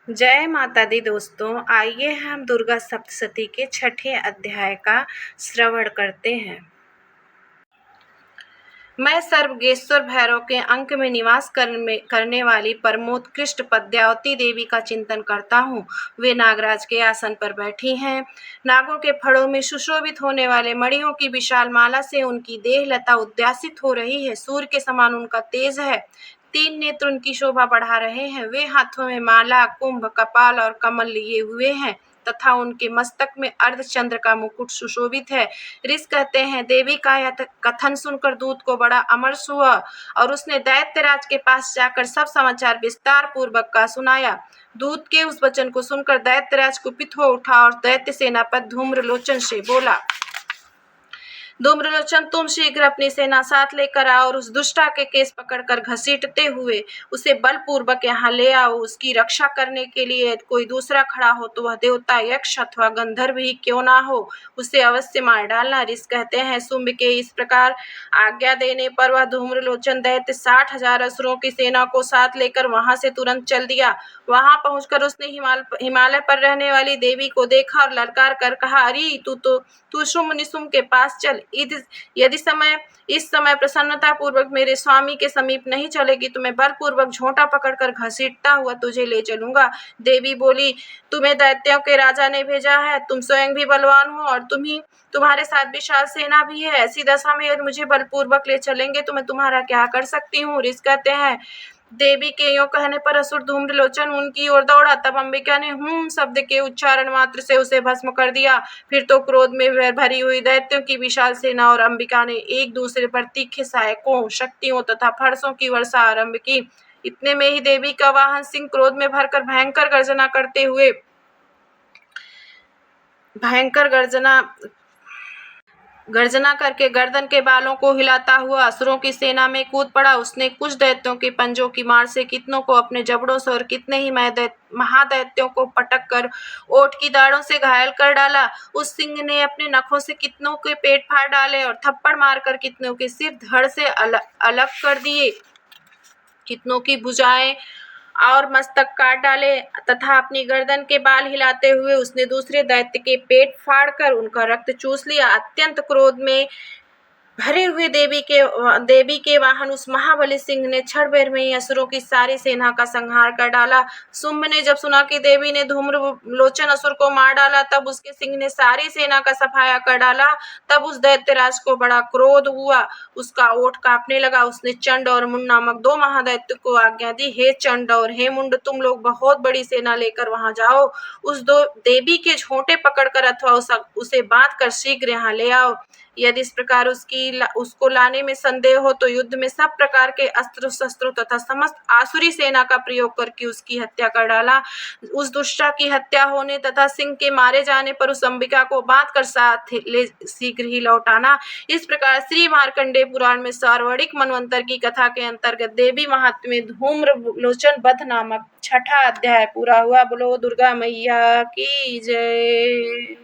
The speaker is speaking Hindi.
जय माता दी दोस्तों, आइए हम दुर्गा सप्तशती के छठे अध्याय का श्रवण करते हैं। मैं सर्वगेश्वर भैरव के अंक में निवास करने वाली परमोत्कृष्ट पद्मावती देवी का चिंतन करता हूँ। वे नागराज के आसन पर बैठी हैं। नागों के फड़ों में सुशोभित होने वाले मणियों की विशाल माला से उनकी देह लता उद्यासित हो रही है। सूर्य के समान उनका तेज है। 3 नेत्र उनकी शोभा बढ़ा रहे हैं। वे हाथों में माला, कुंभ, कपाल और कमल लिए हुए हैं तथा उनके मस्तक में अर्धचंद्र का मुकुट सुशोभित है। ऋषि कहते हैं, देवी का यह कथन सुनकर दूत को बड़ा अमर्ष हुआ और उसने दैत्यराज के पास जाकर सब समाचार विस्तार पूर्वक का सुनाया। दूत के उस वचन को सुनकर दैत्यराज कुपित हो उठा और दैत्य सेनापति धूम्रलोचन से बोला, धूम्रलोचन, तुम शीघ्र अपनी सेना साथ लेकर आओ और उस दुष्टा के केस पकड़कर घसीटते हुए उसे बलपूर्वक यहाँ ले आओ। उसकी रक्षा करने के लिए कोई दूसरा खड़ा हो तो वह देवता, यक्ष अथवा गंधर्व ही क्यों ना हो, उसे अवश्य मार डालना। ऋषि कहते हैं, शुंभ के इस प्रकार आज्ञा देने पर वह धूम्रलोचन दैत्य 60,000 असुरों की सेना को साथ लेकर वहां से तुरंत चल दिया। वहां पहुंचकर उसने हिमालय पर रहने वाली देवी को देखा और ललकार कर कहा, अरे तू शुंभ निशुंभ के पास चल। यदि इस समय प्रसन्नता पूर्वक मेरे स्वामी के समीप नहीं चलेगी तो मैं बलपूर्वक झोंटा पकड़कर घसीटता हुआ तुझे ले चलूंगा। देवी बोली, तुम्हें दैत्यों के राजा ने भेजा है। तुम स्वयं भी बलवान हो और तुम्हारे साथ विशाल सेना भी है। ऐसी दशा में यदि मुझे बलपूर्वक ले चलेंगे तो मैं तुम्हारा क्या कर सकती हूँ। ऋषि कहते हैं, देवी के यूं कहने पर असुर धूम्रलोचन उनकी ओर दौड़ा। तब अंबिका ने शब्द के उच्चारण मात्र से उसे भस्म कर दिया। फिर तो क्रोध में भरी हुई दैत्यों की विशाल सेना और अंबिका ने एक दूसरे पर तीखे सहायकों, शक्तियों तथा फरसों की वर्षा आरंभ की। इतने में ही देवी का वाहन सिंह क्रोध में भरकर भयंकर गर्जना करके गर्दन के बालों को हिलाता हुआ असुरों की सेना में कूद पड़ा। उसने कुछ दैत्यों के पंजों की मार से कितनों को अपने जबड़ों से और कितने ही महादैत्यों को पटक कर ओठ की दाढ़ों से घायल कर डाला। उस सिंह ने अपने नखों से कितनों के पेट फाड़ डाले और थप्पड़ मारकर कितनों के सिर धड़ से अलग कर दिए। कितनों की भुजाएं और मस्तक काट डाले तथा अपनी गर्दन के बाल हिलाते हुए उसने दूसरे दैत्य के पेट फाड़कर उनका रक्त चूस लिया। अत्यंत क्रोध में भरे हुए देवी के वाहन उस महाबली सिंह ने क्षण भर में ही असुरों की सारी सेना का संहार कर डाला। शुंभ ने जब सुना कि देवी ने धूम्रलोचन असुर को मार डाला तब उसके सिंह ने सारी सेना का सफाया कर डाला। तब उस दैत्यराज को बड़ा क्रोध हुआ, उसका ओठ कांपने लगा। उसने चंड और मुंड नामक 2 महादैत्य को आज्ञा दी, हे चंड और हे मुंड, तुम लोग बहुत बड़ी सेना लेकर वहां जाओ। उस देवी के झोंटे पकड़कर अथवा उसे बांध कर शीघ्र यहाँ ले आओ। यदि इस प्रकार उसको लाने में संदेह हो तो युद्ध में सब प्रकार के अस्त्र शस्त्रों तथा समस्त आसुरी सेना का प्रयोग करके उसकी हत्या कर डाला। उस दुष्टा की हत्या होने तथा सिंह के मारे जाने पर उस अंबिका को बांध कर साथ ले शीघ्र ही लौटाना। इस प्रकार श्री मार्कंडेय पुराण में सार्वणिक मनवंतर की कथा के अंतर्गत देवी महात्म्य में धूम्रलोचन वध नामक छठा अध्याय पूरा हुआ। बोलो दुर्गा मैया की जय।